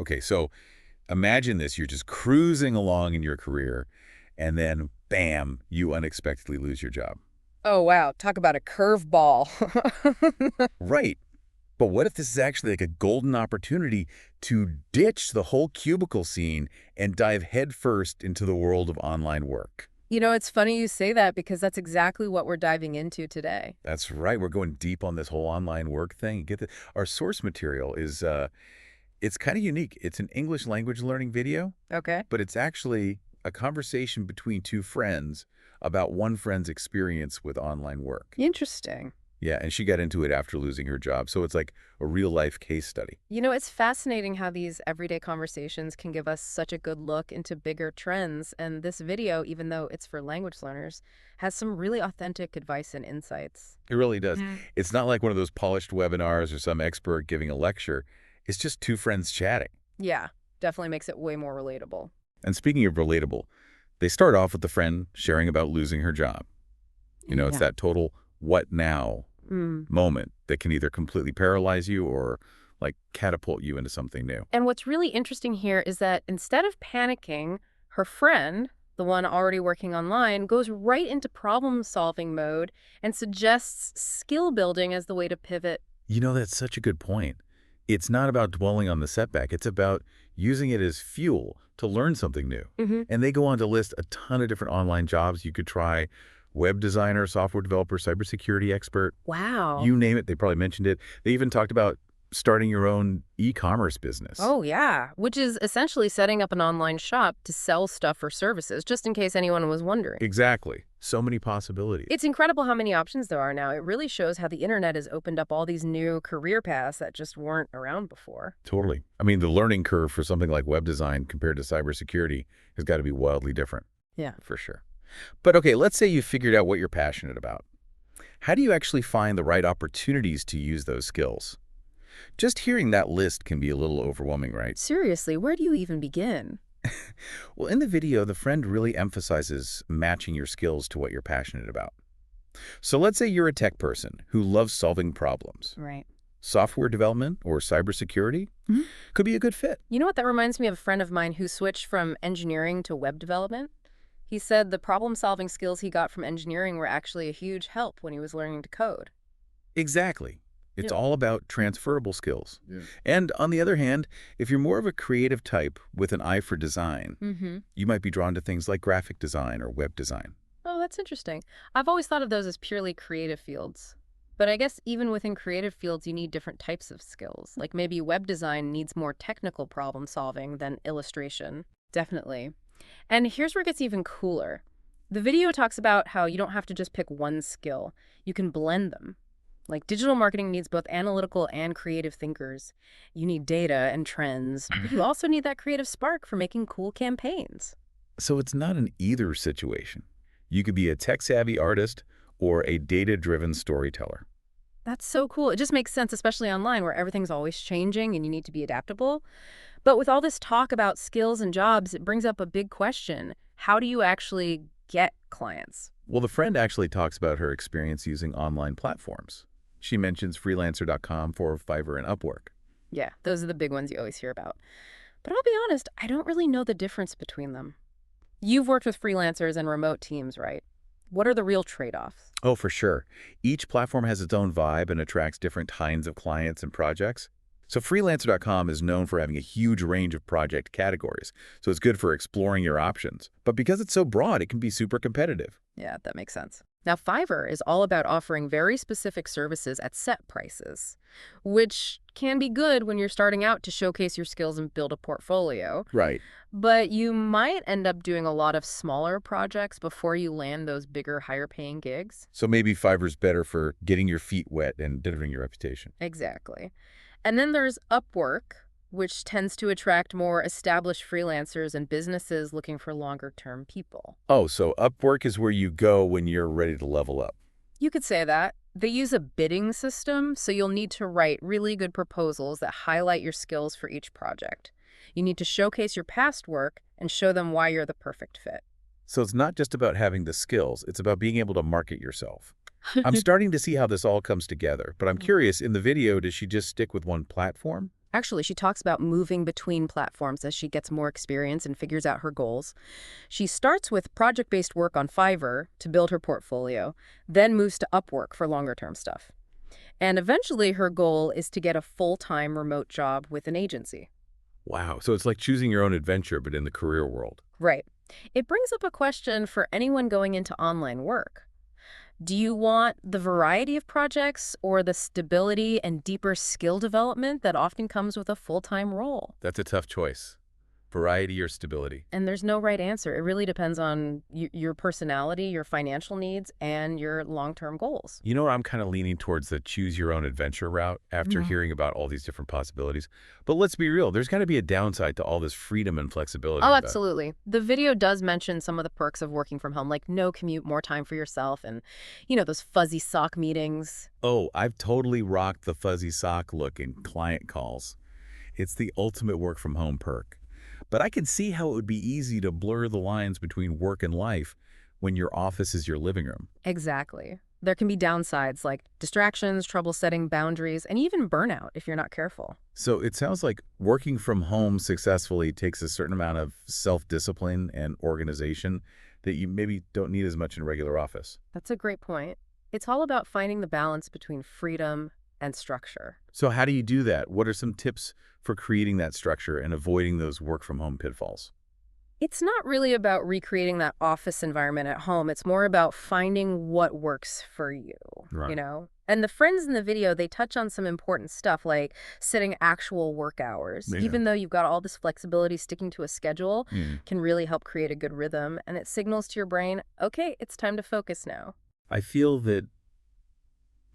Okay, so imagine this. You're just cruising along in your career, and then, bam, you unexpectedly lose your job. Oh, wow. Talk about a curveball. Right. But what if this is actually like a golden opportunity to ditch the whole cubicle scene and dive headfirst into the world of online work? It's funny you say that because that's exactly what we're diving into today. That's right. We're going deep on this whole online work thing. Our source material is it's kind of unique. It's an English language learning video, Okay. but it's actually a conversation between two friends about one friend's experience with online work. Interesting. Yeah, and she got into it after losing her job. So it's like a real-life case study. It's fascinating how these everyday conversations can give us such a good look into bigger trends. And this video, even though it's for language learners, has some really authentic advice and insights. It really does. Mhm. It's not like one of those polished webinars or some expert giving a lecture. It's just two friends chatting. Yeah, definitely makes it way more relatable. And speaking of relatable, they start off with the friend sharing about losing her job. It's Yeah. that total what now Mm. moment that can either completely paralyze you or like catapult you into something new. And what's really interesting here is that instead of panicking, her friend, the one already working online, goes right into problem-solving mode and suggests skill building as the way to pivot. That's such a good point. It's not about dwelling on the setback. It's about using it as fuel to learn something new. Hmm. And they go on to list a ton of different online jobs you could try: web designer, software developer, cybersecurity expert. Wow. You name it, they probably mentioned it. They even talked about starting your own e-commerce business. Oh, yeah, which is essentially setting up an online shop to sell stuff or services, just in case anyone was wondering. Exactly. So many possibilities. It's incredible how many options there are now. It really shows how the internet has opened up all these new career paths that just weren't around before. Totally. I mean, the learning curve for something like web design compared to cybersecurity has got to be wildly different, Yeah. for sure. But okay, let's say you figured out what you're passionate about. How do you actually find the right opportunities to use those skills? Just hearing that list can be a little overwhelming, right? Seriously, where do you even begin? Well, in the video, the friend really emphasizes matching your skills to what you're passionate about. So let's say you're a tech person who loves solving problems. Right. Software development or cybersecurity Mhm. could be a good fit. You know what? That reminds me of a friend of mine who switched from engineering to web development. He said the problem-solving skills he got from engineering were actually a huge help when he was learning to code. Exactly. It's Yeah. all about transferable skills. Yeah. And on the other hand, if you're more of a creative type with an eye for design, Mm-hmm. you might be drawn to things like graphic design or web design. Oh, that's interesting. I've always thought of those as purely creative fields. But I guess even within creative fields, you need different types of skills. Like maybe web design needs more technical problem solving than illustration. Definitely. And here's where it gets even cooler. The video talks about how you don't have to just pick one skill. You can blend them. Like digital marketing needs both analytical and creative thinkers. You need data and trends, but you also need that creative spark for making cool campaigns. So it's not an either situation. You could be a tech-savvy artist or a data-driven storyteller. That's so cool. It just makes sense, especially online where everything's always changing and you need to be adaptable. But with all this talk about skills and jobs, it brings up a big question. How do you actually get clients? Well, the friend actually talks about her experience using online platforms. She mentions freelancer.com, Fiverr, and Upwork. Yeah, those are the big ones you always hear about. But I'll be honest, I don't really know the difference between them. You've worked with freelancers and remote teams, right? What are the real trade-offs? Oh, for sure. Each platform has its own vibe and attracts different kinds of clients and projects. So freelancer.com is known for having a huge range of project categories, so it's good for exploring your options. But because it's so broad, it can be super competitive. Yeah, that makes sense. Now, Fiverr is all about offering very specific services at set prices, which can be good when you're starting out to showcase your skills and build a portfolio. Right. But you might end up doing a lot of smaller projects before you land those bigger, higher-paying gigs. So maybe Fiverr's better for getting your feet wet and delivering your reputation. Exactly. And then there's Upwork, which tends to attract more established freelancers and businesses looking for longer-term people. Oh, so Upwork is where you go when you're ready to level up. You could say that. They use a bidding system, so you'll need to write really good proposals that highlight your skills for each project. You need to showcase your past work and show them why you're the perfect fit. So it's not just about having the skills, it's about being able to market yourself. I'm starting to see how this all comes together, but I'm curious, in the video, does she just stick with one platform? Actually, she talks about moving between platforms as she gets more experience and figures out her goals. She starts with project-based work on Fiverr to build her portfolio, then moves to Upwork for longer-term stuff. And eventually her goal is to get a full-time remote job with an agency. Wow. So it's like choosing your own adventure, but in the career world. Right. It brings up a question for anyone going into online work. Do you want the variety of projects or the stability and deeper skill development that often comes with a full-time role? That's a tough choice. Variety or stability. And there's no right answer. It really depends on your personality, your financial needs, and your long-term goals. You know what? I'm kind of leaning towards the choose your own adventure route after Mhm. hearing about all these different possibilities. But let's be real, there's got to be a downside to all this freedom and flexibility. Oh, I bet. absolutely. The video does mention some of the perks of working from home, like no commute, more time for yourself, and, those fuzzy sock meetings. Oh, I've totally rocked the fuzzy sock look in client calls. It's the ultimate work from home perk. But I can see how it would be easy to blur the lines between work and life when your office is your living room. Exactly. There can be downsides like distractions, trouble setting boundaries, and even burnout if you're not careful. So it sounds like working from home successfully takes a certain amount of self-discipline and organization that you maybe don't need as much in a regular office. That's a great point. It's all about finding the balance between freedom and structure. So how do you do that? What are some tips for creating that structure and avoiding those work from home pitfalls? It's not really about recreating that office environment at home. It's more about finding what works for you, you Right. know? And the friends in the video, they touch on some important stuff like setting actual work hours. Yeah. Even though you've got all this flexibility, sticking to a schedule Mm. can really help create a good rhythm. And it signals to your brain, okay, it's time to focus now. I feel that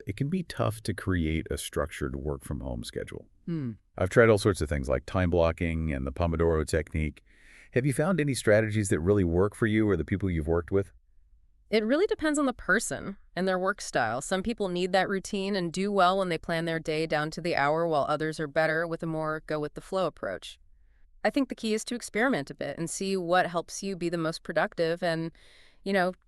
it can be tough to create a structured work from home schedule. Hmm. I've tried all sorts of things like time blocking and the Pomodoro technique. Have you found any strategies that really work for you or the people you've worked with? It really depends on the person and their work style. Some people need that routine and do well when they plan their day down to the hour, while others are better with a more go with the flow approach. I think the key is to experiment a bit and see what helps you be the most productive and,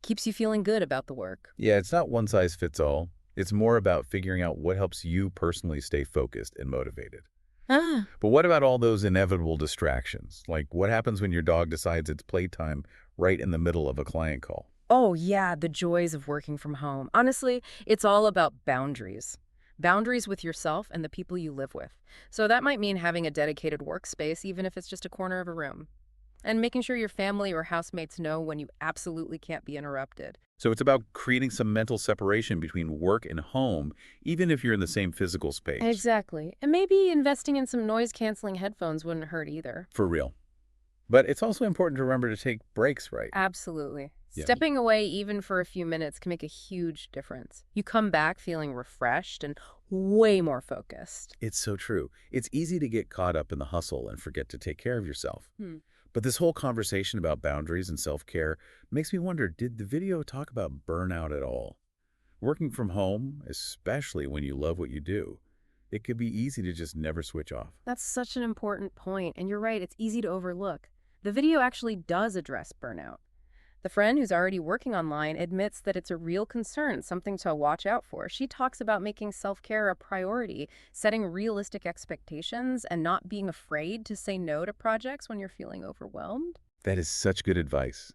keeps you feeling good about the work. Yeah, it's not one size fits all. It's more about figuring out what helps you personally stay focused and motivated. Ah. But what about all those inevitable distractions? Like what happens when your dog decides it's playtime right in the middle of a client call? Oh, yeah, the joys of working from home. Honestly, it's all about boundaries. Boundaries with yourself and the people you live with. So that might mean having a dedicated workspace, even if it's just a corner of a room. And making sure your family or housemates know when you absolutely can't be interrupted. So it's about creating some mental separation between work and home, even if you're in the same physical space. Exactly. And maybe investing in some noise-canceling headphones wouldn't hurt either. For real. But it's also important to remember to take breaks, right? Absolutely. Yeah. Stepping away even for a few minutes can make a huge difference. You come back feeling refreshed and way more focused. It's so true. It's easy to get caught up in the hustle and forget to take care of yourself. Hmm. But this whole conversation about boundaries and self-care makes me wonder, did the video talk about burnout at all? Working from home, especially when you love what you do, it could be easy to just never switch off. That's such an important point, and you're right, it's easy to overlook. The video actually does address burnout. The friend who's already working online admits that it's a real concern, something to watch out for. She talks about making self-care a priority, setting realistic expectations, and not being afraid to say no to projects when you're feeling overwhelmed. That is such good advice.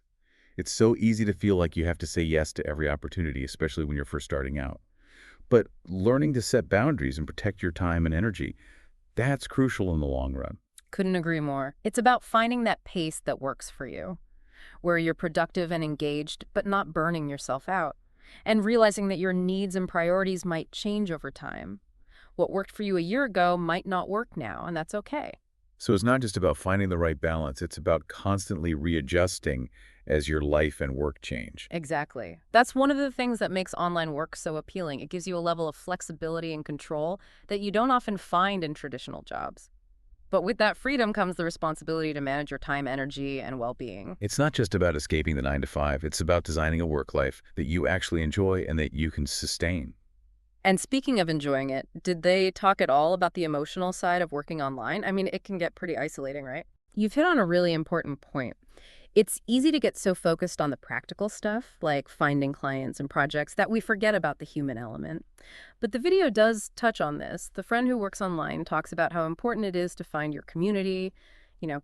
It's so easy to feel like you have to say yes to every opportunity, especially when you're first starting out. But learning to set boundaries and protect your time and energy, that's crucial in the long run. Couldn't agree more. It's about finding that pace that works for you, where you're productive and engaged, but not burning yourself out, and realizing that your needs and priorities might change over time. What worked for you a year ago might not work now, and that's okay. So it's not just about finding the right balance, it's about constantly readjusting as your life and work change. Exactly. That's one of the things that makes online work so appealing. It gives you a level of flexibility and control that you don't often find in traditional jobs. But with that freedom comes the responsibility to manage your time, energy, and well-being. It's not just about escaping the 9 to 5, it's about designing a work life that you actually enjoy and that you can sustain. And speaking of enjoying it, did they talk at all about the emotional side of working online? I mean, it can get pretty isolating, right? You've hit on a really important point. It's easy to get so focused on the practical stuff, like finding clients and projects, that we forget about the human element. But the video does touch on this. The friend who works online talks about how important it is to find your community,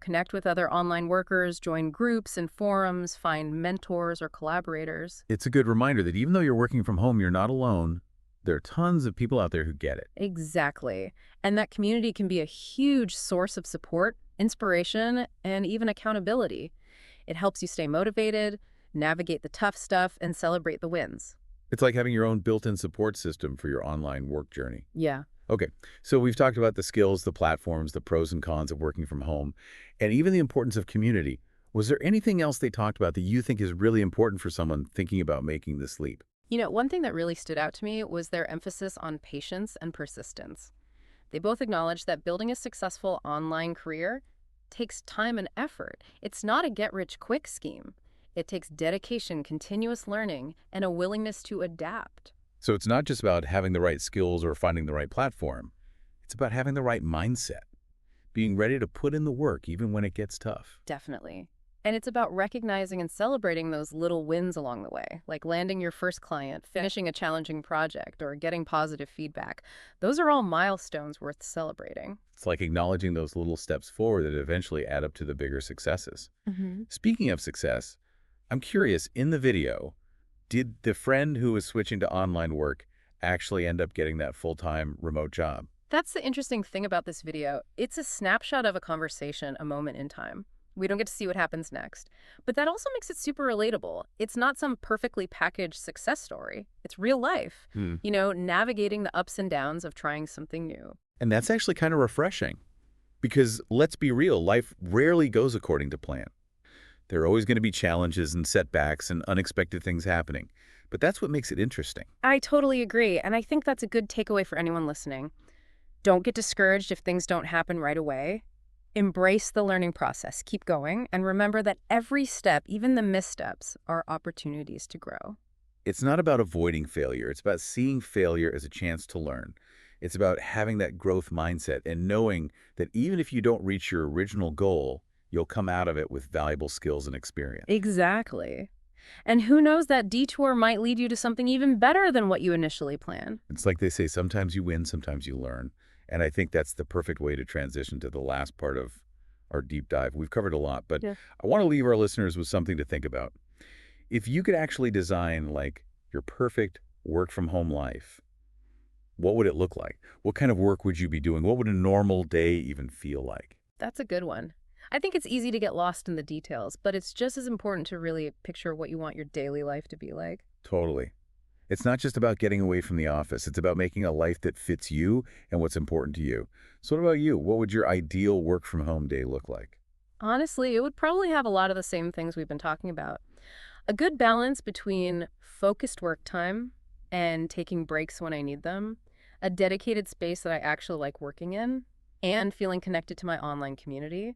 connect with other online workers, join groups and forums, find mentors or collaborators. It's a good reminder that even though you're working from home, you're not alone. There are tons of people out there who get it. Exactly. And that community can be a huge source of support, inspiration, and even accountability. It helps you stay motivated, navigate the tough stuff, and celebrate the wins. It's like having your own built-in support system for your online work journey. Yeah. Okay, so we've talked about the skills, the platforms, the pros and cons of working from home, and even the importance of community. Was there anything else they talked about that you think is really important for someone thinking about making this leap? One thing that really stood out to me was their emphasis on patience and persistence. They both acknowledged that building a successful online career takes time and effort. It's not a get-rich-quick scheme. It takes dedication, continuous learning, and a willingness to adapt. So it's not just about having the right skills or finding the right platform. It's about having the right mindset, being ready to put in the work even when it gets tough. Definitely. And it's about recognizing and celebrating those little wins along the way, like landing your first client, finishing a challenging project, or getting positive feedback. Those are all milestones worth celebrating. It's like acknowledging those little steps forward that eventually add up to the bigger successes. Speaking of success, I'm curious, in the video, did the friend who was switching to online work actually end up getting that full-time remote job? That's the interesting thing about this video. It's a snapshot of a conversation, a moment in time. We don't get to see what happens next. But that also makes it super relatable. It's not some perfectly packaged success story. It's real life, navigating the ups and downs of trying something new. And that's actually kind of refreshing because let's be real, life rarely goes according to plan. There are always going to be challenges and setbacks and unexpected things happening. But that's what makes it interesting. I totally agree. And I think that's a good takeaway for anyone listening. Don't get discouraged if things don't happen right away. Embrace the learning process. Keep going. And remember that every step, even the missteps, are opportunities to grow. It's not about avoiding failure. It's about seeing failure as a chance to learn. It's about having that growth mindset and knowing that even if you don't reach your original goal, you'll come out of it with valuable skills and experience. Exactly. And who knows, that detour might lead you to something even better than what you initially planned. It's like they say, sometimes you win, sometimes you learn. And I think that's the perfect way to transition to the last part of our deep dive. We've covered a lot, but Yeah. I want to leave our listeners with something to think about. If you could actually design like your perfect work from home life, what would it look like? What kind of work would you be doing? What would a normal day even feel like? That's a good one. I think it's easy to get lost in the details, but it's just as important to really picture what you want your daily life to be like. Totally. It's not just about getting away from the office. It's about making a life that fits you and what's important to you. So what about you? What would your ideal work from home day look like? Honestly, it would probably have a lot of the same things we've been talking about. A good balance between focused work time and taking breaks when I need them, a dedicated space that I actually like working in, and feeling connected to my online community.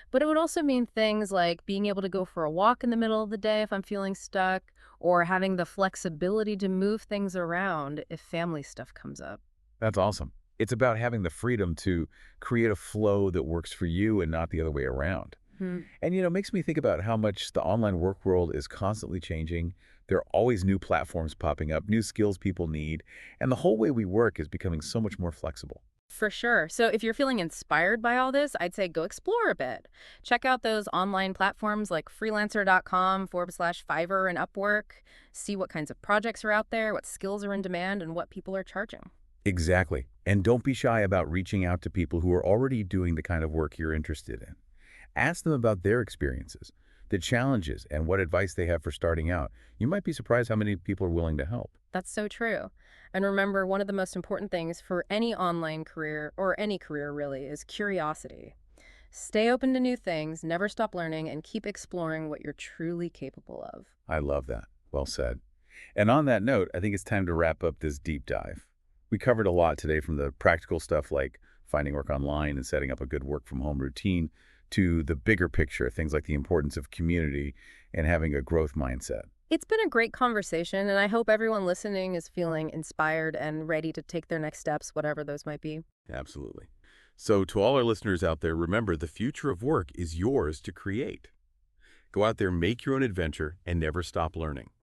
But it would also mean things like being able to go for a walk in the middle of the day if I'm feeling stuck, or having the flexibility to move things around if family stuff comes up. That's awesome. It's about having the freedom to create a flow that works for you and not the other way around. Hmm. And, it makes me think about how much the online work world is constantly changing. There are always new platforms popping up, new skills people need, and the whole way we work is becoming so much more flexible. For sure. So if you're feeling inspired by all this, I'd say go explore a bit. Check out those online platforms like freelancer.com/Fiverr and Upwork. See what kinds of projects are out there, what skills are in demand, and what people are charging. Exactly. And don't be shy about reaching out to people who are already doing the kind of work you're interested in. Ask them about their experiences, the challenges, and what advice they have for starting out. You might be surprised how many people are willing to help. That's so true. And remember, one of the most important things for any online career, or any career really, is curiosity. Stay open to new things, never stop learning, and keep exploring what you're truly capable of. I love that. Well said. And on that note, I think it's time to wrap up this deep dive. We covered a lot today, from the practical stuff like finding work online and setting up a good work from home routine to the bigger picture, things like the importance of community and having a growth mindset. It's been a great conversation, and I hope everyone listening is feeling inspired and ready to take their next steps, whatever those might be. Absolutely. So to all our listeners out there, remember, the future of work is yours to create. Go out there, make your own adventure, and never stop learning.